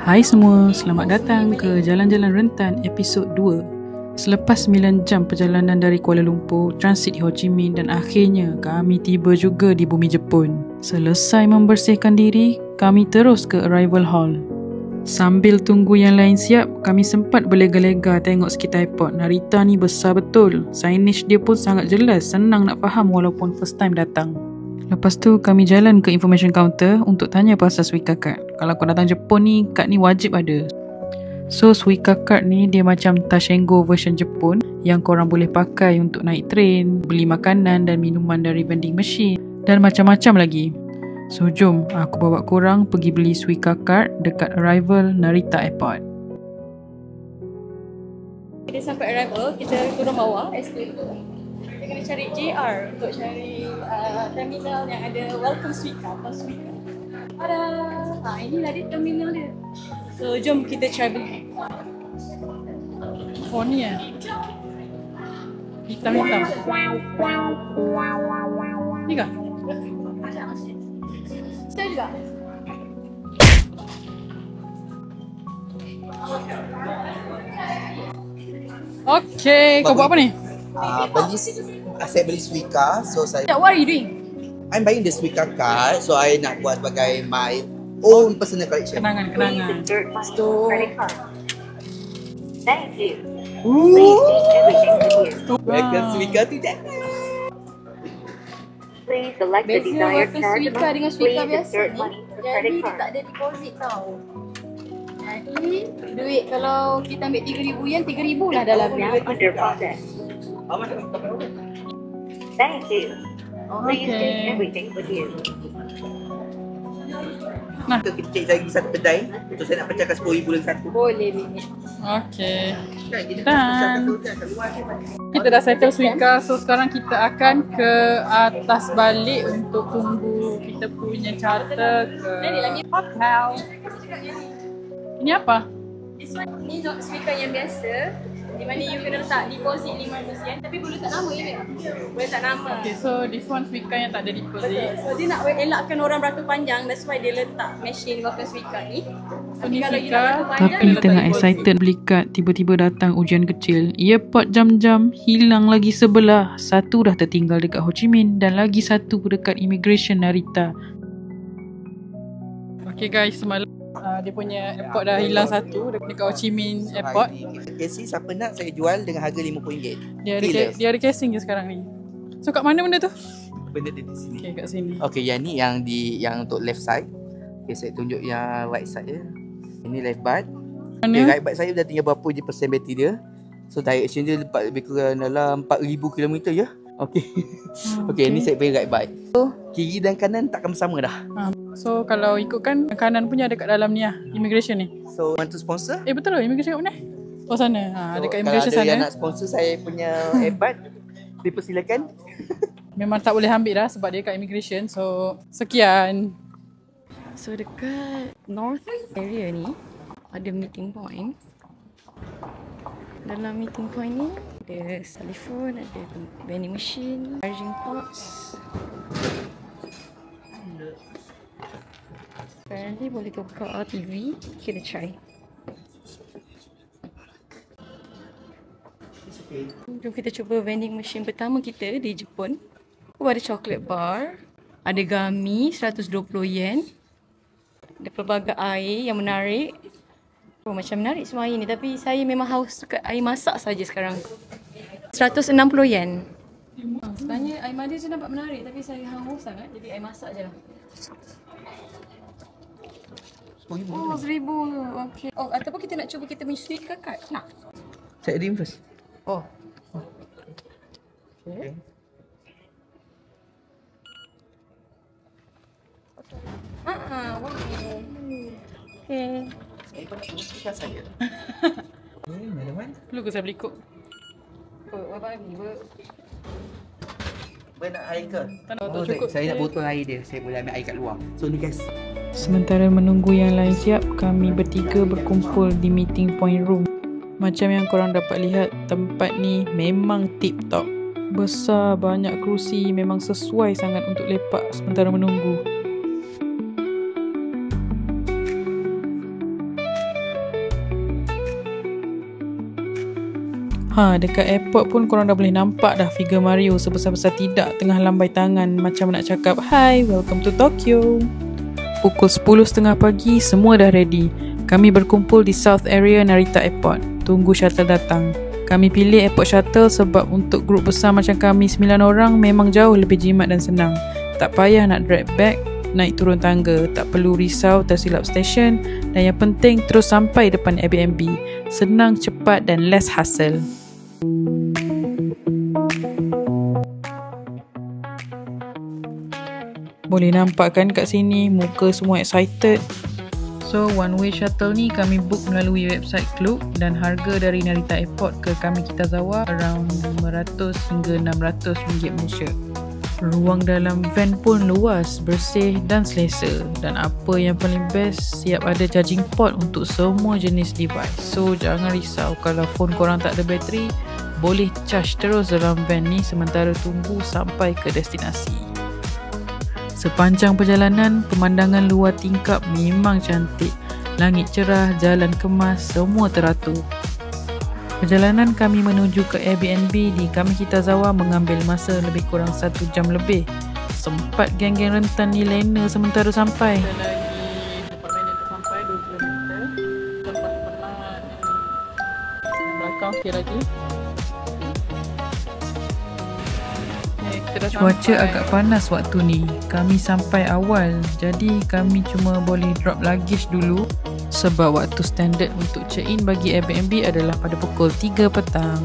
Hai semua, selamat datang ke Jalan-Jalan Rentan episod 2. Selepas 9 jam perjalanan dari Kuala Lumpur, transit Ho Chi Minh dan akhirnya kami tiba juga di bumi Jepun. Selesai membersihkan diri, kami terus ke arrival hall. Sambil tunggu yang lain siap, kami sempat berlega-lega tengok sekitar airport. Narita ni besar betul. Signage dia pun sangat jelas, senang nak faham walaupun first time datang. Lepas tu kami jalan ke information counter untuk tanya pasal Suica card. Kalau kau datang Jepun ni, kad ni wajib ada. So Suica card ni dia macam Touch and Go version Jepun yang korang boleh pakai untuk naik train, beli makanan dan minuman dari vending machine dan macam-macam lagi. So jom aku bawa korang pergi beli Suica card dekat arrival Narita Airport. Kita sampai arrival, kita turun bawah escalator. Kita kena cari JR untuk cari terminal yang ada welcome Suica atau Suica. Ada. Inilah dia terminal dia. So jom kita travel. Oh ni hitam-hitam. Ni kah? Saya juga. Okay, kau buat apa ni? Saya beli Suica, so What are you doing? I'm buying the Suica card, so I nak buat sebagai my own personal collection. Kenangan. So, Thank you. Please take everything with you. Welcome Suica to Japan. Please select the biasanya desired welcome card Suica amount. dengan Suica Please biasa insert ni. money to the Jadi credit dia card. tak ada deposit tau. Jadi duit kalau kita ambil RM3,000 RM3,000 lah dalamnya. Now under process. How much are you? Thank you. Please Okay. take everything with you. Kita cek lagi satu kedai, so saya nak pecahkan RM10,000 lagi satu. Boleh ni. Okay. Kan, kita Dan pecahkan tu kan, kat luar kan. kita dah settle Suica, so sekarang kita akan ke atas balik untuk tunggu kita punya charter ke hotel. Ini apa? This one ni Suica yang biasa. Di mana you kena letak deposit RM500 tapi boleh tak nama je. Boleh tak nama. Okay, so this one Suica yang tak ada deposit. So dia nak elakkan orang beratur panjang, that's why dia letak machine welcome Suica ni. So Tapi ni kalau you Suica, nak beratur panjang, tapi tengah excited beli kad, tiba-tiba datang ujian kecil. Airport jam-jam, hilang lagi sebelah. Satu dah tertinggal dekat Ho Chi Minh dan lagi satu dekat immigration Narita. Okay guys, semalam dia punya airport dah hilang satu dekat Ho Chi Minh Airport. Casing siapa nak saya jual dengan harga RM50. Dia ada casing je sekarang ni. So kat mana benda tu? Benda dia di sini. Okay, kat sini. Okay, yang ni yang untuk left side. Okay, saya tunjuk yang right side je. Ini left bar. Mana? Okay, right bar saya dah tinggal berapa je persen bateri dia. So direction dia lebih kurang dalam 4,000 km je. Okay. Okay, ni saya beri right bar. So kiri dan kanan takkan bersama dah. So kalau ikutkan kanan punya ada kat dalam ni lah, immigration ni. So want to sponsor? Betul lah, immigration kat mana? Oh sana. So, Dekat kalau immigration ada sana. yang nak sponsor saya punya airpad, dipersilakan. Memang tak boleh ambil dah sebab dia kat immigration. So sekian. So dekat north area ni ada meeting point. Dalam meeting point ni ada telefon, ada vending machine, charging ports. Apparently boleh buka RTV. Kita try. Jom kita cuba vending machine pertama kita di Jepun. Ada chocolate bar, ada gummy 120 yen. Ada pelbagai air yang menarik. Oh, macam menarik semua air ni, tapi saya memang haus dekat air masak saja sekarang. 160 yen. Sebenarnya air mandi je nampak menarik, tapi saya haus sangat, jadi air masak je lah. Oh, 1,000. Okay. Oh, ataupun kita nak cuba kita punya Suica card. Nak? Saya redeem first. Oh. Okay. Boleh. Okay. Saya pun nak suka saja. Ni mana? Perlu ke saya beli kok? Apa lagi? Boleh nak air ke? Tak cukup. Saya nak botol air dia. Saya boleh ambil air kat luar. So ni guys. Sementara menunggu yang lain siap, kami bertiga berkumpul di meeting point room. Macam yang korang dapat lihat, tempat ni memang tip top. Besar, banyak kerusi, memang sesuai sangat untuk lepak sementara menunggu. Dekat airport pun korang dah boleh nampak dah figure Mario sebesar-besar tidak tengah lambai tangan macam nak cakap, "Hi, welcome to Tokyo." Pukul 10.30 pagi, semua dah ready. Kami berkumpul di South Area Narita Airport. Tunggu shuttle datang. Kami pilih airport shuttle sebab untuk grup besar macam kami 9 orang memang jauh lebih jimat dan senang. Tak payah nak drag bag, naik turun tangga, tak perlu risau tersilap stesen, dan yang penting terus sampai depan Airbnb. Senang, cepat dan less hassle. Boleh nampak kan kat sini muka semua excited. So one way shuttle ni kami book melalui website Klook dan harga dari Narita Airport ke Kami Kitazawa around 500 hingga 600 ringgit Malaysia. Ruang dalam van pun luas, bersih dan selesa. Dan apa yang paling best, siap ada charging port untuk semua jenis device. So jangan risau kalau phone korang tak ada bateri, boleh charge terus dalam van ni sementara tunggu sampai ke destinasi. Sepanjang perjalanan, pemandangan luar tingkap memang cantik. Langit cerah, jalan kemas, semua teratur. Perjalanan kami menuju ke Airbnb di Kami Kitazawa mengambil masa lebih kurang 1 jam lebih. Sempat geng-geng rentan ni lena sementara sampai. Kita lagi 4 minit sampai 2 km. Lepas perlahan belakang sikit lagi. Cuaca agak panas waktu ni. Kami sampai awal, jadi kami cuma boleh drop luggage dulu sebab waktu standard untuk check-in bagi Airbnb adalah pada pukul 3 petang.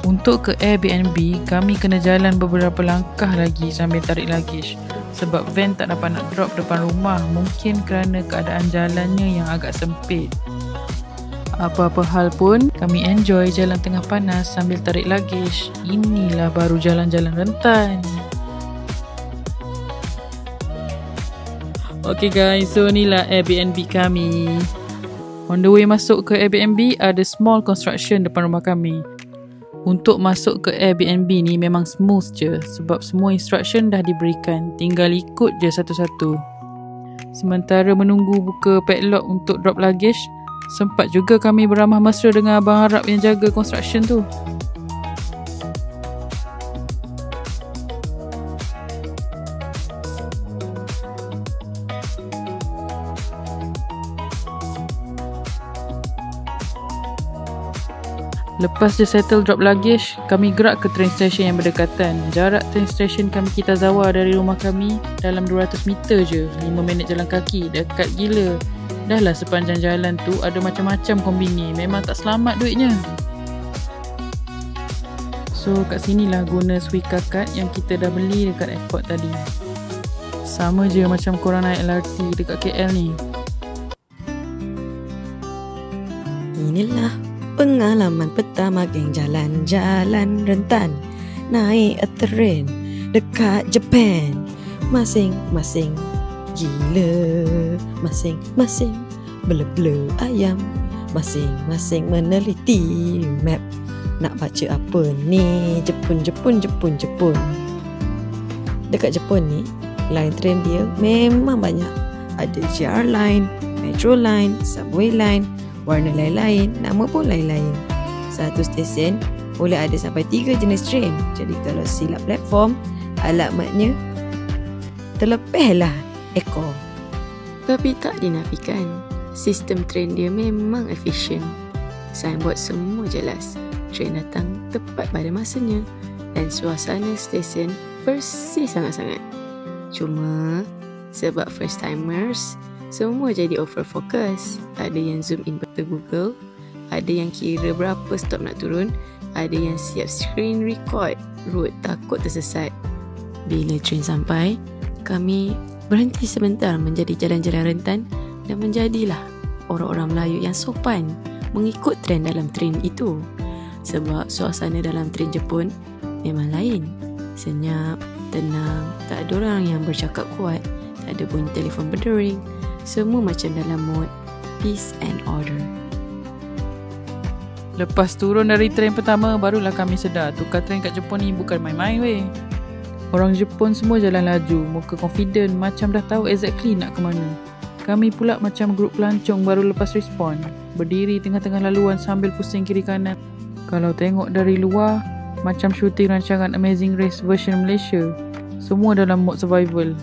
Untuk ke Airbnb, kami kena jalan beberapa langkah lagi sambil tarik luggage sebab van tak dapat nak drop depan rumah, mungkin kerana keadaan jalannya yang agak sempit. Apa-apa hal pun, kami enjoy jalan tengah panas sambil tarik luggage. Inilah baru jalan-jalan rentan. Okay guys, so inilah Airbnb kami. On the way masuk ke Airbnb, ada small construction depan rumah kami. Untuk masuk ke Airbnb ni memang smooth je sebab semua instruction dah diberikan, tinggal ikut je satu-satu. Sementara menunggu buka padlock untuk drop luggage, sempat juga kami beramah mesra dengan abang Arab yang jaga construction tu. Lepas je settle drop luggage, kami gerak ke train station yang berdekatan. Jarak train station Kami Kitazawa dari rumah kami dalam 200 meter je. 5 minit jalan kaki, dekat gila. Dah lah sepanjang jalan tu ada macam-macam kombini. Memang tak selamat duitnya. So kat sinilah guna Suica card yang kita dah beli dekat airport tadi. Sama je macam korang naik LRT dekat KL ni. Inilah pengalaman pertama geng jalan-jalan rentan. Naik a train dekat Japan. Masing-masing gila, masing-masing bela-bela ayam, masing-masing meneliti map. Nak baca apa ni? Jepun. Dekat Jepun ni, line train dia memang banyak. Ada JR Line, Metro Line, Subway Line, warna lain-lain, nama pun lain-lain. Satu stesen boleh ada sampai 3 jenis train. Jadi kalau silap platform, alamatnya terlepehlah ekor. Tapi tak dinafikan, sistem train dia memang efisien. Signboard semua jelas, train datang tepat pada masanya dan suasana stesen bersih sangat-sangat. Cuma sebab first timers, semua jadi over focus. Ada yang zoom in betul Google, ada yang kira berapa stop nak turun, ada yang siap screen record route takut tersesat. Bila train sampai, kami berhenti sebentar menjadi jalan-jalan rentan dan menjadilah orang-orang Melayu yang sopan mengikut trend dalam train itu. Sebab suasana dalam train Jepun memang lain. Senyap, tenang, tak ada orang yang bercakap kuat, tak ada bunyi telefon berdering. Semua macam dalam mode peace and order. Lepas turun dari train pertama, barulah kami sedar tukar train kat Jepun ni bukan main-main weh. Orang Jepun semua jalan laju, muka confident, macam dah tahu exactly nak ke mana. Kami pula macam grup pelancong baru lepas respon, berdiri tengah-tengah laluan sambil pusing kiri kanan. Kalau tengok dari luar, macam syuting rancangan Amazing Race version Malaysia. Semua dalam mode survival.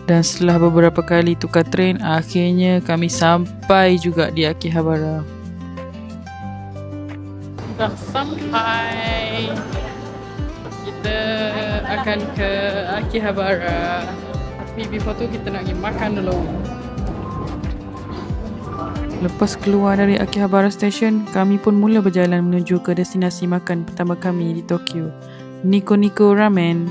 Dan setelah beberapa kali tukar train, akhirnya kami sampai juga di Akihabara. Dah sampai. Kita akan ke Akihabara. Tapi before tu kita nak pergi makan dulu. Lepas keluar dari Akihabara Station, kami pun mula berjalan menuju ke destinasi makan pertama kami di Tokyo, Nico Nico Ramen,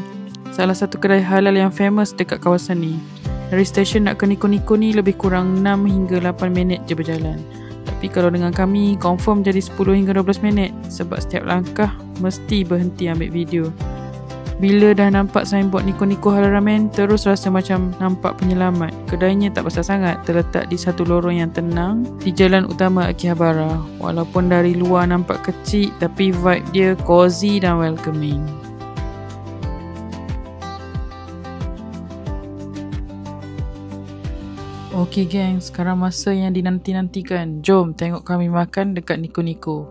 salah satu kedai halal yang famous dekat kawasan ni. Dari stesen nak ke Nico Nico ni lebih kurang 6 hingga 8 minit je berjalan. Tapi kalau dengan kami, confirm jadi 10 hingga 12 minit sebab setiap langkah mesti berhenti ambil video. Bila dah nampak signboard Nico Nico Halal Ramen, terus rasa macam nampak penyelamat. Kedainya tak besar sangat, terletak di satu lorong yang tenang di jalan utama Akihabara. Walaupun dari luar nampak kecil, tapi vibe dia cozy dan welcoming. Okay geng, sekarang masa yang dinanti-nantikan. Jom tengok kami makan dekat Nico Nico.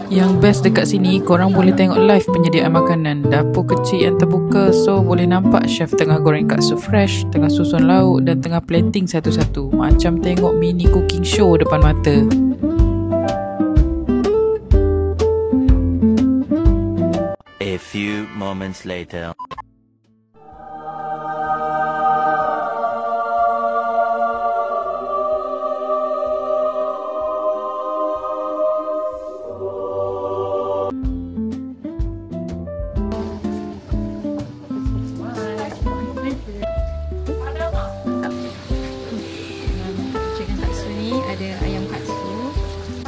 Yang best dekat sini, korang boleh tengok live penyediaan makanan. Dapur kecil yang terbuka, so boleh nampak chef tengah goreng katsu fresh, tengah susun lauk dan tengah plating satu-satu. Macam tengok mini cooking show depan mata. A few moments later.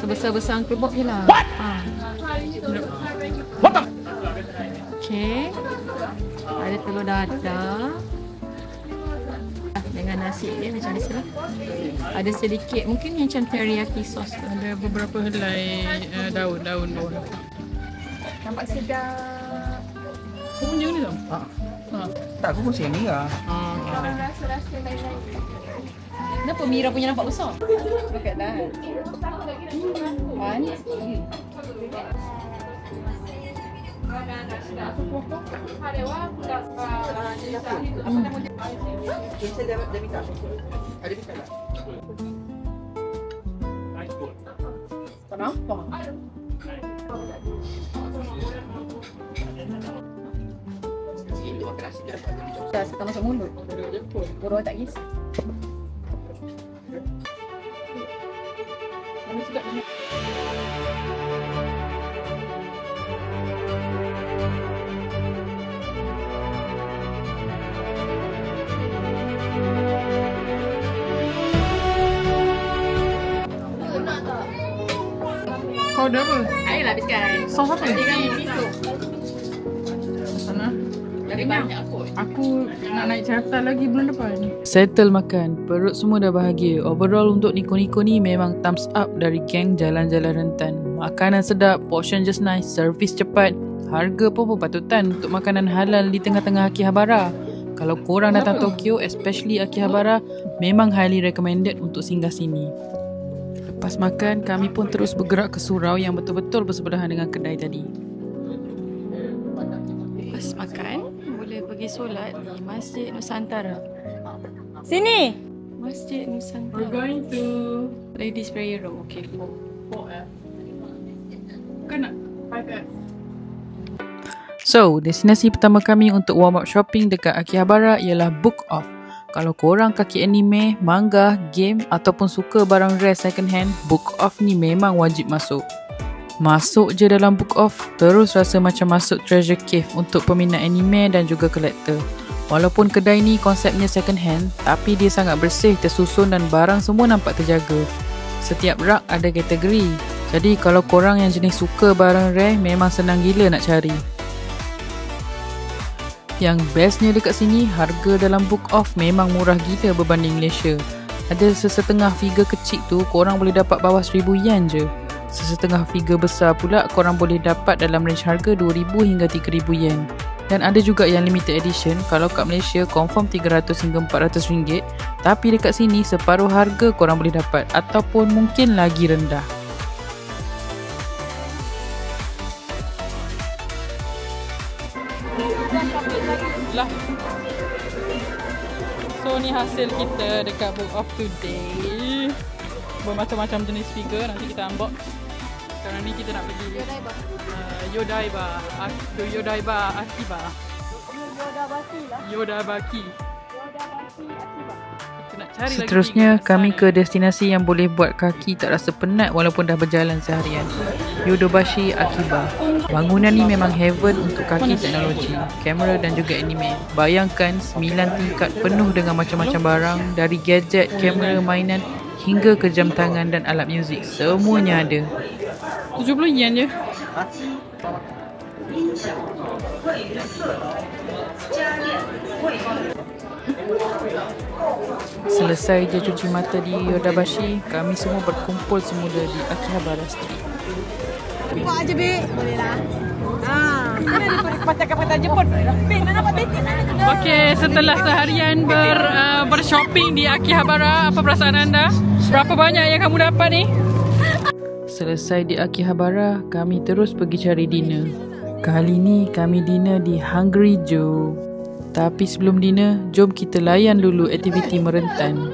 Besar-besar kerbok je lah. Okay. Ada telur dadah dengan nasi dia macam ni lah. Ada sedikit mungkin macam teriyaki sauce. Ada beberapa helai daun-daun. Nampak sedap. Kau punya ni tau? Tak, aku pun yang merah. Rasa-rasa lain-lain. Kenapa Mira punya nampak besar? Dekat dah. Manis. Kenapa? Dah setelah masuk mulut. Burung tak kisah. Kau dah apa? Ayolah habiskan. Sos apa? Sana. Lagi banyak kot. Aku nak naik carta lagi bulan depan. Settle makan. Perut semua dah bahagia. Overall untuk Nico Nico ni memang thumbs up dari geng jalan-jalan rentan. Makanan sedap, portion just nice, servis cepat. Harga pun berpatutan untuk makanan halal di tengah-tengah Akihabara. Kalau korang datang Tokyo, especially Akihabara, memang highly recommended untuk singgah sini. Lepas makan, kami pun terus bergerak ke surau yang betul-betul bersebelahan dengan kedai tadi. Lepas makan, boleh pergi solat di Masjid Nusantara. Sini! Masjid Nusantara. We're going to Ladies Prayer Room. Okay, 4F. Bukan nak 5F. So, destinasi pertama kami untuk warm up shopping dekat Akihabara ialah Book Off. Kalau korang kaki anime, manga, game ataupun suka barang rare second hand, Book Off ni memang wajib masuk. Masuk je dalam Book Off, terus rasa macam masuk treasure cave untuk peminat anime dan juga kolektor. Walaupun kedai ni konsepnya second hand, tapi dia sangat bersih, tersusun dan barang semua nampak terjaga. Setiap rak ada kategori. Jadi kalau korang yang jenis suka barang rare, memang senang gila nak cari. Yang bestnya dekat sini, harga dalam Book Off memang murah gila berbanding Malaysia. Ada sesetengah figure kecil tu, korang boleh dapat bawah 1000 yen je. Sesetengah figure besar pula, korang boleh dapat dalam range harga 2000 hingga 3000 yen. Dan ada juga yang limited edition. Kalau kat Malaysia confirm 300 hingga 400 ringgit, tapi dekat sini separuh harga korang boleh dapat ataupun mungkin lagi rendah. Lah. So ni hasil kita dekat Book of Today. Bermacam-macam jenis figure, nanti kita unbox. Sekarang ni kita nak pergi Yodaiba Akiba. Yodabaki Akiba. Kita nak cari seterusnya lagi kami ke destinasi yang boleh buat kaki tak rasa penat walaupun dah berjalan seharian. Yodobashi Akiba. Bangunan ni memang heaven untuk kaki teknologi, kamera dan juga anime. Bayangkan 9 tingkat penuh dengan macam-macam barang, dari gadget, kamera, mainan hingga ke jam tangan dan alat muzik. Semuanya ada. 70 yen je. Selesai je cuci mata di Yodobashi, kami semua berkumpul semula di Akihabara Street. Buat aja, Bek. Boleh lah. Mana dia patah jemput. Bek, nak dapat betin lah. Okey, setelah seharian bershopping di Akihabara, apa perasaan anda? Berapa banyak yang kamu dapat ni? Selesai di Akihabara, kami terus pergi cari dinner. Kali ni kami dinner di Hungry Joe. Tapi sebelum dinner, jom kita layan dulu aktiviti merentan.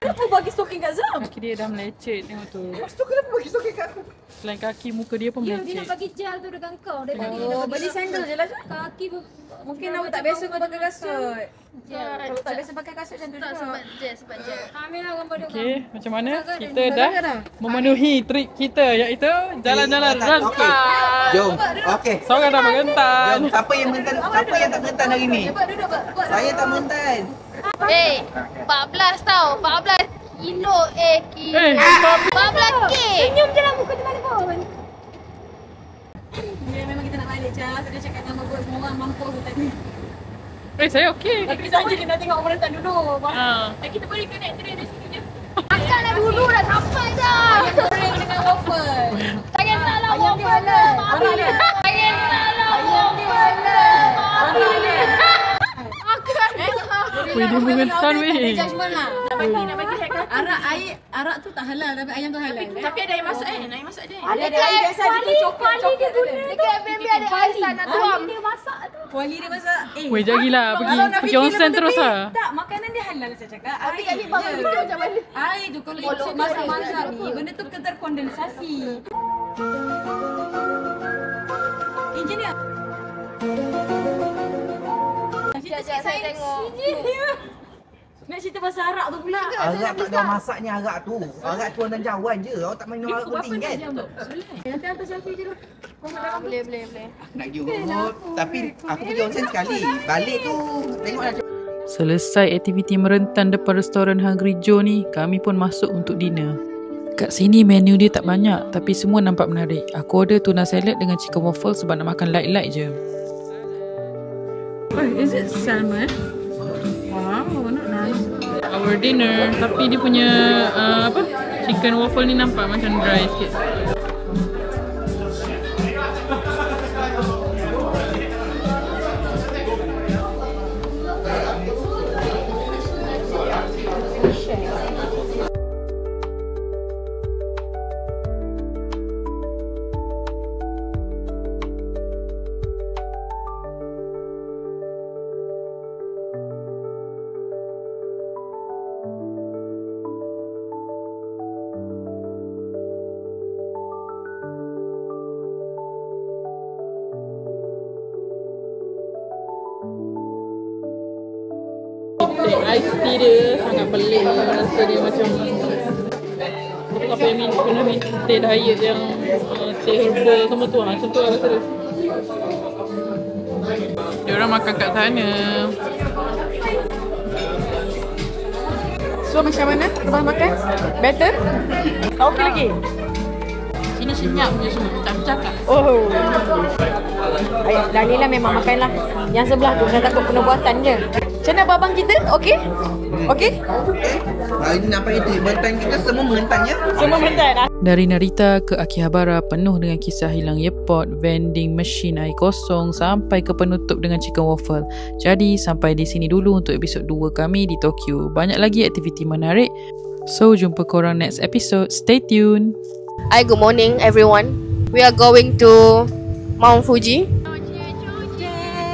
Kenapa bagi stocking kat Zam? Kaki dia dah melecet, tengok tu. Lepas tu kenapa bagi stocking kat aku? Selain kaki, muka dia pun melecet. Dia nak bagi gel tu dekat kau. Dia tadi Beli sandal je lah. kaki Mungkin awak tak biasa kau pakai kasut. Kalau tak biasa pakai kasut macam tu juga. sebab gel. Ambil lah gambar dia. Okey, macam mana? Kita dah memenuhi trik kita, iaitu jalan-jalan rentan. Jom. Okey. Seorang dah merentan. Jom. Siapa yang menentan? Siapa yang tak menentan hari ni? Saya tak menentan. 14 tau. 14 kilo kilo. 14 Senyum je lah muka tu mana pun. Ya, memang kita nak balik, Cas. Dia cakap nama buat semua orang mampus tadi. Saya okey. Tapi saja kena tengok orang rentan dulu. Kita boleh connect train dari sini je. Makanlah dulu dah sampai dah. Goreng dengan waffle. Jangan salah waffle. Jangan salah waffle. Weh, dia mengentan weh. Judgement lah. Nak bagi hack kaki. Arak tu tak halal, tapi ayam tu halal. Tapi ada air masak nak air masak je. Ada air biasa ada coklat dia guna. Dekat baby ada ais nak tuang. Dia masak tu. Kuali dia masak. Weh, jadilah pergi onsen terus lah. Tak, makanan dia halal saya cakap. Tapi kali bangun video macam mana? Air tu kalau ikut masak-masak ni, benda tu terkondensasi. Engineer. Sekejap saya tengok. Nak cerita pasal arak tu pula. Arak tak ada masaknya arak tu. Arak tu orang jauhan je. Awak tak main arak penting kan? Nanti hantar selfie je dulu. Boleh. Aku nak pergi urut. Tapi aku pergi onsen sekali. Balik tu tengoklah. Selesai aktiviti merentan depan restoran Hungry Joe ni, kami pun masuk untuk dinner. Kat sini menu dia tak banyak, tapi semua nampak menarik. Aku order tuna salad dengan chicken waffle sebab nak makan light-light je. Oh, is it salmon? Wow, not nice. Our dinner, tapi dia punya chicken waffle ni nampak macam dry sikit. Ice tea dia sangat pelik lah. Rasa dia macam apa yang kena teh diet yang teh herbal semua tu macam tu lah rasa dia. Dia orang makan kat sana. So macam mana? Lepas makan? Better? Tak okey lagi? Sini senyap je semua. Tak bercakap. Oh. Dalila memang makanlah. Yang sebelah tu kena takut kena buatan je. Macam mana babang kita? Okey? Okey? Ini nampak itu mentan kita semua mentan ya. Semua mentan. Dari Narita ke Akihabara penuh dengan kisah hilang earpod, vending machine air kosong sampai ke penutup dengan chicken waffle. Jadi sampai di sini dulu untuk episod 2 kami di Tokyo. Banyak lagi aktiviti menarik. So jumpa korang next episode. Stay tuned. Hi, good morning everyone. We are going to Mount Fuji.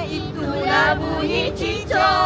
Itulah bunyi cicak.